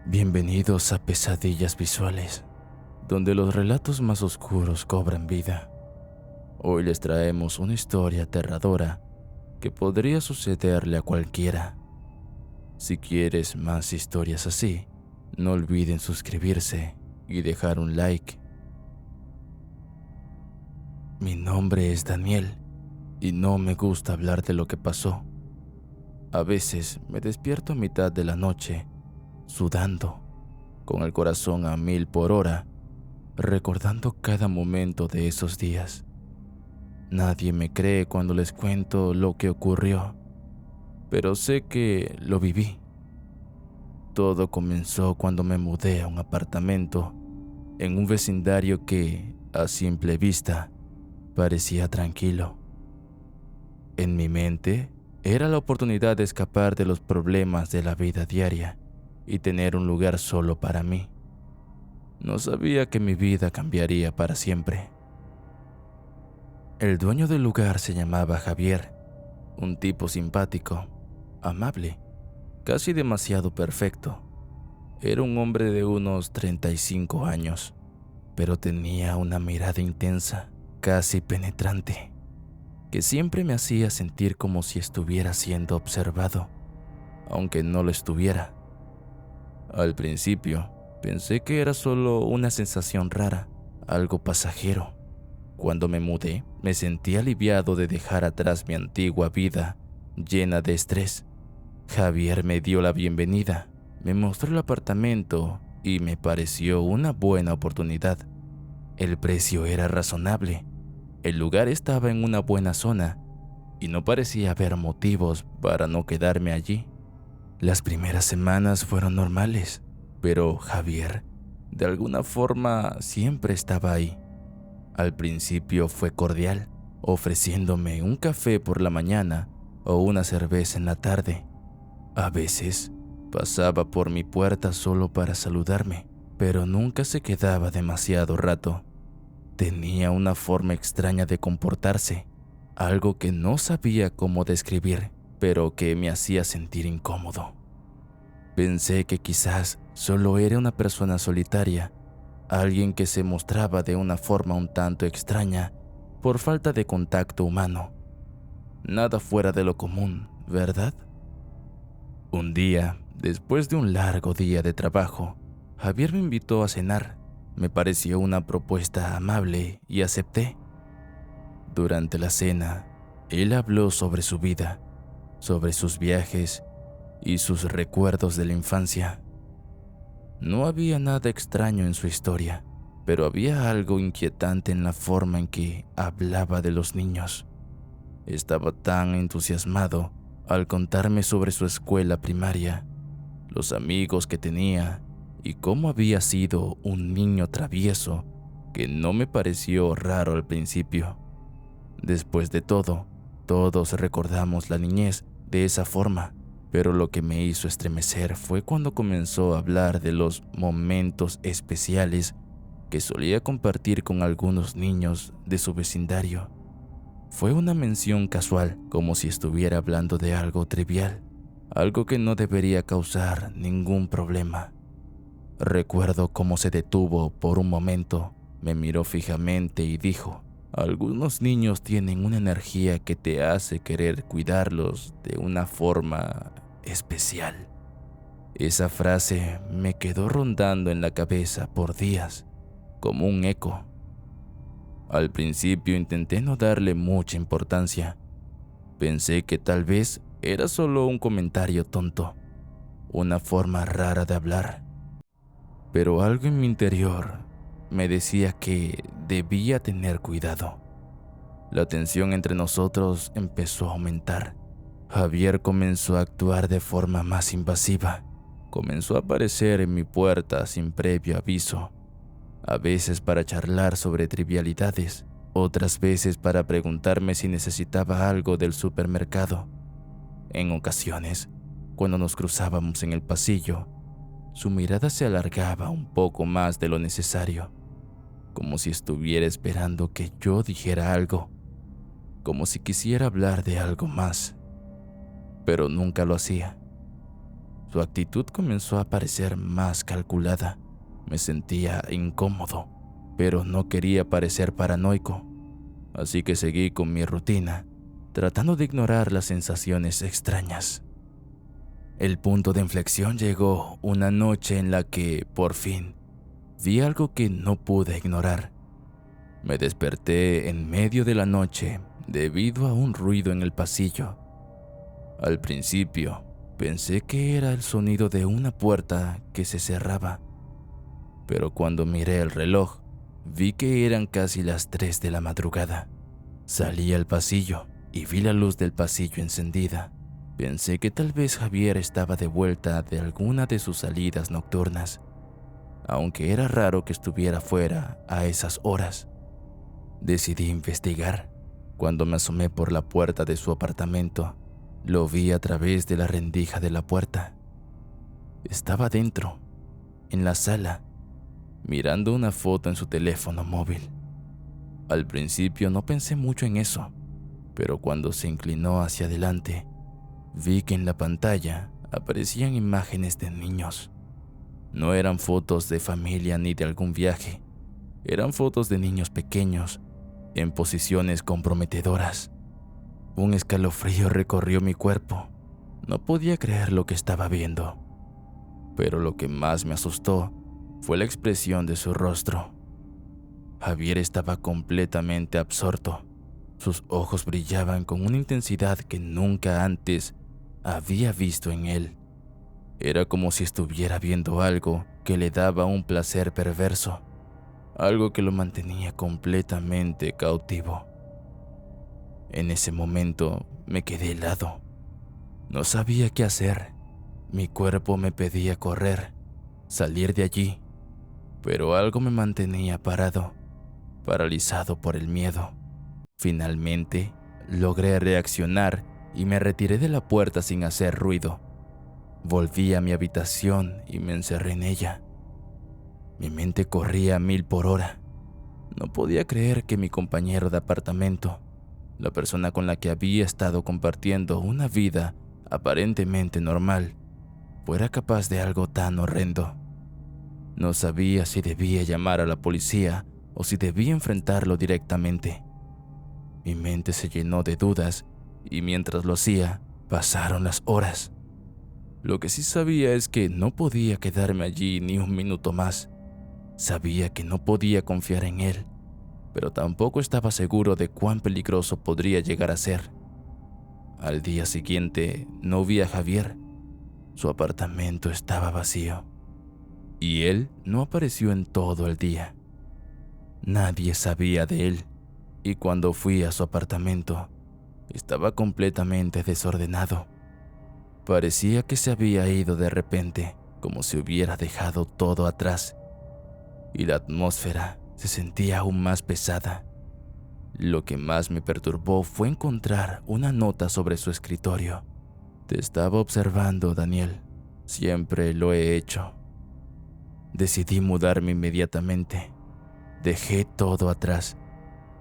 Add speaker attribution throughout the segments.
Speaker 1: Bienvenidos a Pesadillas Visuales, donde los relatos más oscuros cobran vida. Hoy les traemos una historia aterradora que podría sucederle a cualquiera. Si quieres más historias así, no olviden suscribirse y dejar un like. Mi nombre es Daniel y no me gusta hablar de lo que pasó. A veces me despierto a mitad de la noche, sudando, con el corazón a 1000 por hora, recordando cada momento de esos días. Nadie me cree cuando les cuento lo que ocurrió, pero sé que lo viví. Todo comenzó cuando me mudé a un apartamento en un vecindario que, a simple vista, parecía tranquilo. En mi mente, era la oportunidad de escapar de los problemas de la vida diaria y tener un lugar solo para mí. No sabía que mi vida cambiaría para siempre. El dueño del lugar se llamaba Javier, un tipo simpático, amable, casi demasiado perfecto. Era un hombre de unos 35 años, pero tenía una mirada intensa, casi penetrante, que siempre me hacía sentir como si estuviera siendo observado, aunque no lo estuviera. Al principio, pensé que era solo una sensación rara, algo pasajero. Cuando me mudé, me sentí aliviado de dejar atrás mi antigua vida, llena de estrés. Javier me dio la bienvenida, me mostró el apartamento y me pareció una buena oportunidad. El precio era razonable, el lugar estaba en una buena zona y no parecía haber motivos para no quedarme allí. Las primeras semanas fueron normales, pero Javier, de alguna forma, siempre estaba ahí. Al principio fue cordial, ofreciéndome un café por la mañana o una cerveza en la tarde. A veces pasaba por mi puerta solo para saludarme, pero nunca se quedaba demasiado rato. Tenía una forma extraña de comportarse, algo que no sabía cómo describir, pero que me hacía sentir incómodo. Pensé que quizás solo era una persona solitaria, alguien que se mostraba de una forma un tanto extraña por falta de contacto humano. Nada fuera de lo común, ¿verdad? Un día, después de un largo día de trabajo, Javier me invitó a cenar. Me pareció una propuesta amable y acepté. Durante la cena, él habló sobre su vida, sobre sus viajes y sus recuerdos de la infancia. No había nada extraño en su historia, pero había algo inquietante en la forma en que hablaba de los niños. Estaba tan entusiasmado al contarme sobre su escuela primaria, los amigos que tenía y cómo había sido un niño travieso que no me pareció raro al principio. Después de todo, todos recordamos la niñez de esa forma. Pero lo que me hizo estremecer fue cuando comenzó a hablar de los momentos especiales que solía compartir con algunos niños de su vecindario. Fue una mención casual, como si estuviera hablando de algo trivial, algo que no debería causar ningún problema. Recuerdo cómo se detuvo por un momento, me miró fijamente y dijo: algunos niños tienen una energía que te hace querer cuidarlos de una forma especial. Esa frase me quedó rondando en la cabeza por días, como un eco. Al principio intenté no darle mucha importancia. Pensé que tal vez era solo un comentario tonto, una forma rara de hablar. Pero algo en mi interior me decía que debía tener cuidado. La tensión entre nosotros empezó a aumentar. Javier comenzó a actuar de forma más invasiva. Comenzó a aparecer en mi puerta sin previo aviso, a veces para charlar sobre trivialidades, otras veces para preguntarme si necesitaba algo del supermercado. En ocasiones, cuando nos cruzábamos en el pasillo, su mirada se alargaba un poco más de lo necesario, como si estuviera esperando que yo dijera algo, como si quisiera hablar de algo más, pero nunca lo hacía. Su actitud comenzó a parecer más calculada. Me sentía incómodo, pero no quería parecer paranoico, así que seguí con mi rutina, tratando de ignorar las sensaciones extrañas. El punto de inflexión llegó una noche en la que, por fin, vi algo que no pude ignorar. Me desperté en medio de la noche debido a un ruido en el pasillo. Al principio, pensé que era el sonido de una puerta que se cerraba, pero cuando miré el reloj, vi que eran casi las 3 de la madrugada. Salí al pasillo y vi la luz del pasillo encendida. Pensé que tal vez Javier estaba de vuelta de alguna de sus salidas nocturnas, aunque era raro que estuviera fuera a esas horas. Decidí investigar. Cuando me asomé por la puerta de su apartamento, lo vi a través de la rendija de la puerta. Estaba dentro, en la sala, mirando una foto en su teléfono móvil. Al principio no pensé mucho en eso, pero cuando se inclinó hacia adelante, vi que en la pantalla aparecían imágenes de niños. No eran fotos de familia ni de algún viaje, eran fotos de niños pequeños, en posiciones comprometedoras. Un escalofrío recorrió mi cuerpo. No podía creer lo que estaba viendo. Pero lo que más me asustó fue la expresión de su rostro. Javier estaba completamente absorto. Sus ojos brillaban con una intensidad que nunca antes había visto en él. Era como si estuviera viendo algo que le daba un placer perverso, algo que lo mantenía completamente cautivo. En ese momento me quedé helado. No sabía qué hacer. Mi cuerpo me pedía correr, salir de allí, pero algo me mantenía parado, paralizado por el miedo. Finalmente, logré reaccionar y me retiré de la puerta sin hacer ruido. Volví a mi habitación y me encerré en ella. Mi mente corría a 1000 por hora. No podía creer que mi compañero de apartamento, la persona con la que había estado compartiendo una vida aparentemente normal, fuera capaz de algo tan horrendo. No sabía si debía llamar a la policía o si debía enfrentarlo directamente. Mi mente se llenó de dudas y mientras lo hacía, pasaron las horas. Lo que sí sabía es que no podía quedarme allí ni un minuto más. Sabía que no podía confiar en él, pero tampoco estaba seguro de cuán peligroso podría llegar a ser. Al día siguiente no vi a Javier. Su apartamento estaba vacío y él no apareció en todo el día. Nadie sabía de él y cuando fui a su apartamento estaba completamente desordenado. Parecía que se había ido de repente, como si hubiera dejado todo atrás, y la atmósfera se sentía aún más pesada. Lo que más me perturbó fue encontrar una nota sobre su escritorio. Te estaba observando, Daniel. Siempre lo he hecho. Decidí mudarme inmediatamente. Dejé todo atrás.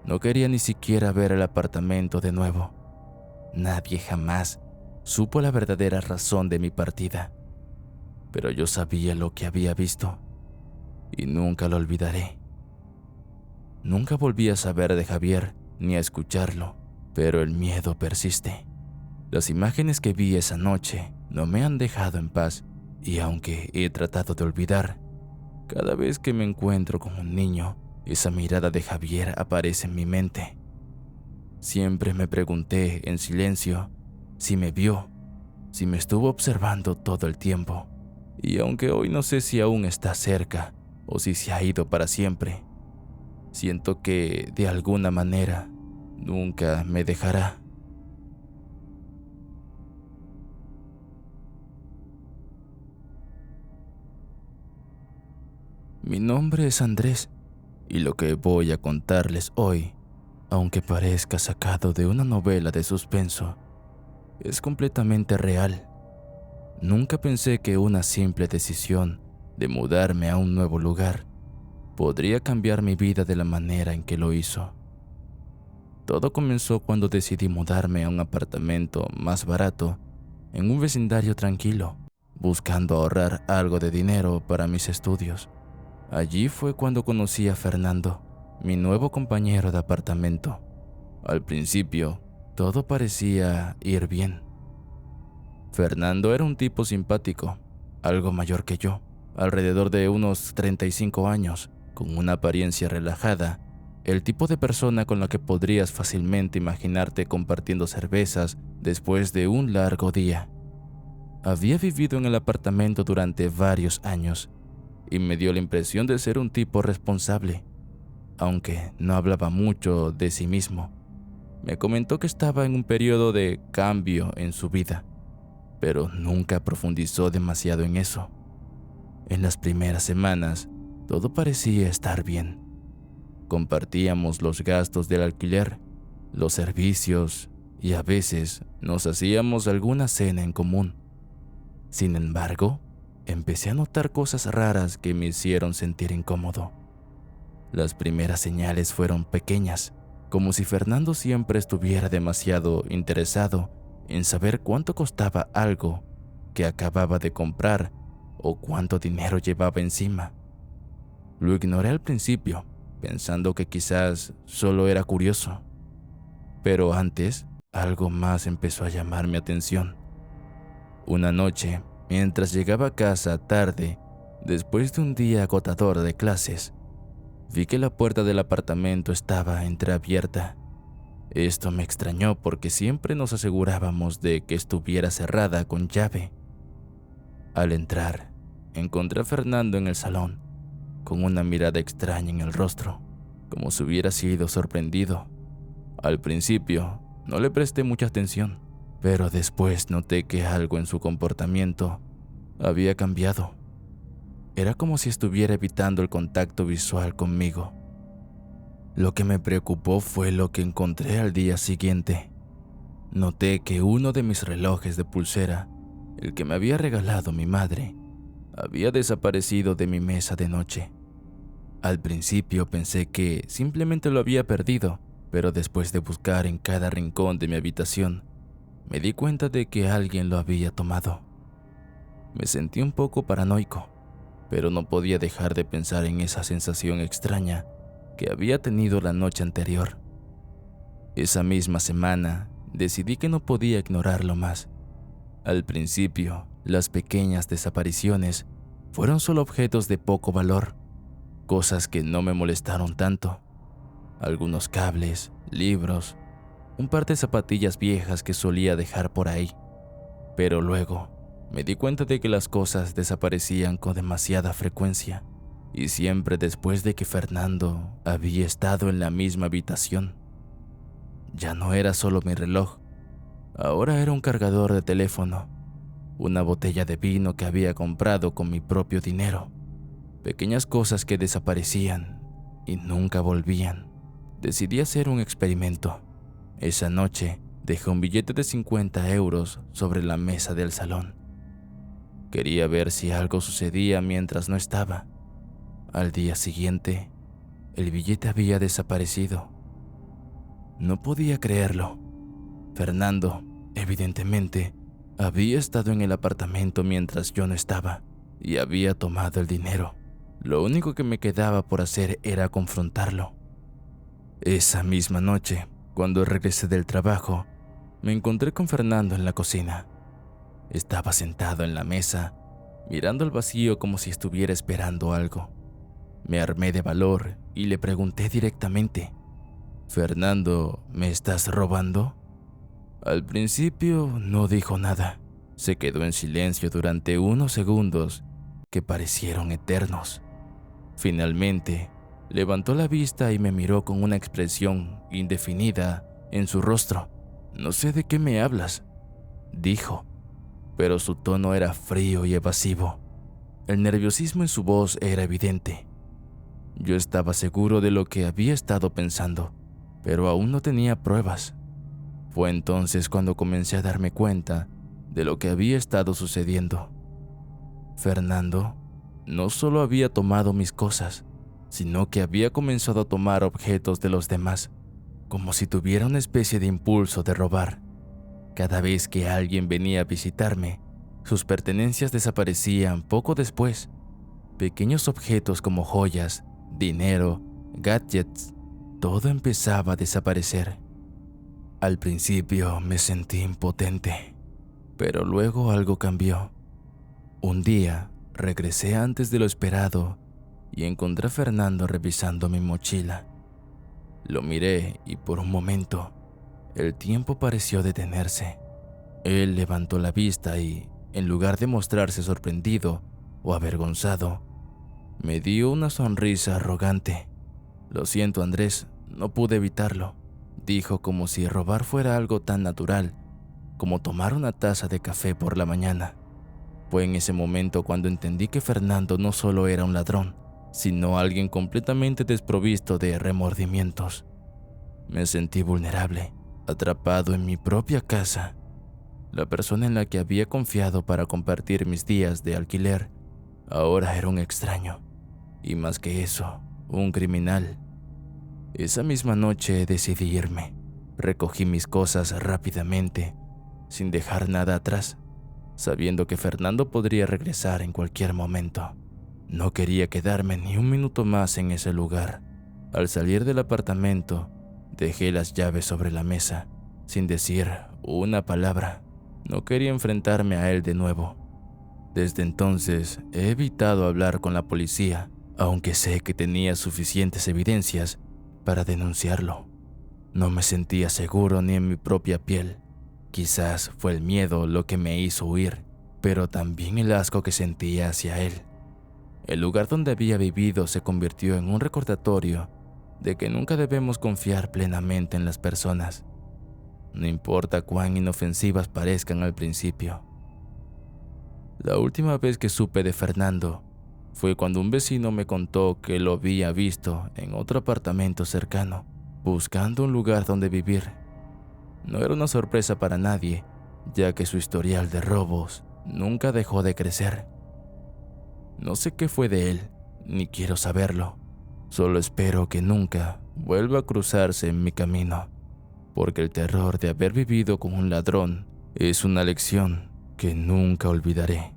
Speaker 1: No quería ni siquiera ver el apartamento de nuevo. Nadie jamás supo la verdadera razón de mi partida, pero yo sabía lo que había visto y nunca lo olvidaré. Nunca volví a saber de Javier ni a escucharlo, pero el miedo persiste. Las imágenes que vi esa noche no me han dejado en paz y aunque he tratado de olvidar, cada vez que me encuentro con un niño, esa mirada de Javier aparece en mi mente. Siempre me pregunté en silencio si me vio, si me estuvo observando todo el tiempo. Y aunque hoy no sé si aún está cerca o si se ha ido para siempre, siento que de alguna manera nunca me dejará. Mi nombre es Andrés y lo que voy a contarles hoy, aunque parezca sacado de una novela de suspenso, es completamente real. Nunca pensé que una simple decisión de mudarme a un nuevo lugar podría cambiar mi vida de la manera en que lo hizo. Todo comenzó cuando decidí mudarme a un apartamento más barato en un vecindario tranquilo. buscando ahorrar algo de dinero para mis estudios. Allí fue cuando conocí a Fernando, mi nuevo compañero de apartamento. Al principio, todo parecía ir bien. Fernando era un tipo simpático, algo mayor que yo, alrededor de unos 35 años, con una apariencia relajada, el tipo de persona con la que podrías fácilmente imaginarte compartiendo cervezas después de un largo día. Había vivido en el apartamento durante varios años y me dio la impresión de ser un tipo responsable, aunque no hablaba mucho de sí mismo. Me comentó que estaba en un periodo de cambio en su vida, pero nunca profundizó demasiado en eso. En las primeras semanas, todo parecía estar bien. Compartíamos los gastos del alquiler, los servicios y a veces nos hacíamos alguna cena en común. Sin embargo, empecé a notar cosas raras que me hicieron sentir incómodo. Las primeras señales fueron pequeñas, como si Fernando siempre estuviera demasiado interesado en saber cuánto costaba algo que acababa de comprar o cuánto dinero llevaba encima. Lo ignoré al principio, pensando que quizás solo era curioso. Pero antes, algo más empezó a llamar mi atención. Una noche, mientras llegaba a casa tarde, después de un día agotador de clases, vi que la puerta del apartamento estaba entreabierta. Esto me extrañó porque siempre nos asegurábamos de que estuviera cerrada con llave. Al entrar, encontré a Fernando en el salón, con una mirada extraña en el rostro, como si hubiera sido sorprendido. Al principio, no le presté mucha atención, pero después noté que algo en su comportamiento había cambiado. Era como si estuviera evitando el contacto visual conmigo. Lo que me preocupó fue lo que encontré al día siguiente. Noté que uno de mis relojes de pulsera, el que me había regalado mi madre, había desaparecido de mi mesa de noche. Al principio pensé que simplemente lo había perdido, pero después de buscar en cada rincón de mi habitación, me di cuenta de que alguien lo había tomado. Me sentí un poco paranoico, pero no podía dejar de pensar en esa sensación extraña que había tenido la noche anterior. Esa misma semana, decidí que no podía ignorarlo más. Al principio, las pequeñas desapariciones fueron solo objetos de poco valor, cosas que no me molestaron tanto. Algunos cables, libros, un par de zapatillas viejas que solía dejar por ahí. Pero luego, me di cuenta de que las cosas desaparecían con demasiada frecuencia, y siempre después de que Fernando había estado en la misma habitación. Ya no era solo mi reloj, ahora era un cargador de teléfono, una botella de vino que había comprado con mi propio dinero, pequeñas cosas que desaparecían y nunca volvían. Decidí hacer un experimento. Esa noche dejé un billete de 50 euros sobre la mesa del salón. Quería ver si algo sucedía mientras no estaba. Al día siguiente, el billete había desaparecido. No podía creerlo. Fernando, evidentemente, había estado en el apartamento mientras yo no estaba y había tomado el dinero. Lo único que me quedaba por hacer era confrontarlo. Esa misma noche, cuando regresé del trabajo, me encontré con Fernando en la cocina. Estaba sentado en la mesa, mirando al vacío como si estuviera esperando algo. Me armé de valor y le pregunté directamente: «Fernando, ¿me estás robando?». Al principio no dijo nada. Se quedó en silencio durante unos segundos que parecieron eternos. Finalmente, levantó la vista y me miró con una expresión indefinida en su rostro. «No sé de qué me hablas», dijo, pero su tono era frío y evasivo. El nerviosismo en su voz era evidente. Yo estaba seguro de lo que había estado pensando, pero aún no tenía pruebas. Fue entonces cuando comencé a darme cuenta de lo que había estado sucediendo. Fernando no solo había tomado mis cosas, sino que había comenzado a tomar objetos de los demás, como si tuviera una especie de impulso de robar. Cada vez que alguien venía a visitarme, Sus pertenencias desaparecían poco después. Pequeños objetos como joyas, dinero, gadgets, todo empezaba a desaparecer. Al principio me sentí impotente, pero luego algo cambió. Un día regresé antes de lo esperado y encontré a Fernando revisando mi mochila. Lo miré y por un momento el tiempo pareció detenerse. Él levantó la vista y, en lugar de mostrarse sorprendido o avergonzado, me dio una sonrisa arrogante. «Lo siento, Andrés, no pude evitarlo», dijo, como si robar fuera algo tan natural como tomar una taza de café por la mañana. Fue en ese momento cuando entendí que Fernando no solo era un ladrón, sino alguien completamente desprovisto de remordimientos. Me sentí vulnerable, atrapado en mi propia casa. La persona en la que había confiado para compartir mis días de alquiler ahora era un extraño, y más que eso, un criminal. Esa misma noche decidí irme. Recogí mis cosas rápidamente, sin dejar nada atrás, sabiendo que Fernando podría regresar en cualquier momento. No quería quedarme ni un minuto más en ese lugar. Al salir del apartamento, dejé las llaves sobre la mesa, sin decir una palabra. No quería enfrentarme a él de nuevo. Desde entonces he evitado hablar con la policía, aunque sé que tenía suficientes evidencias para denunciarlo. No me sentía seguro ni en mi propia piel. Quizás fue el miedo lo que me hizo huir, pero también el asco que sentía hacia él. El lugar donde había vivido se convirtió en un recordatorio de que nunca debemos confiar plenamente en las personas, no importa cuán inofensivas parezcan al principio. La última vez que supe de Fernando fue cuando un vecino me contó que lo había visto en otro apartamento cercano, buscando un lugar donde vivir. No era una sorpresa para nadie, ya que su historial de robos nunca dejó de crecer. No sé qué fue de él, ni quiero saberlo. Solo espero que nunca vuelva a cruzarse en mi camino, porque el terror de haber vivido con un ladrón es una lección que nunca olvidaré.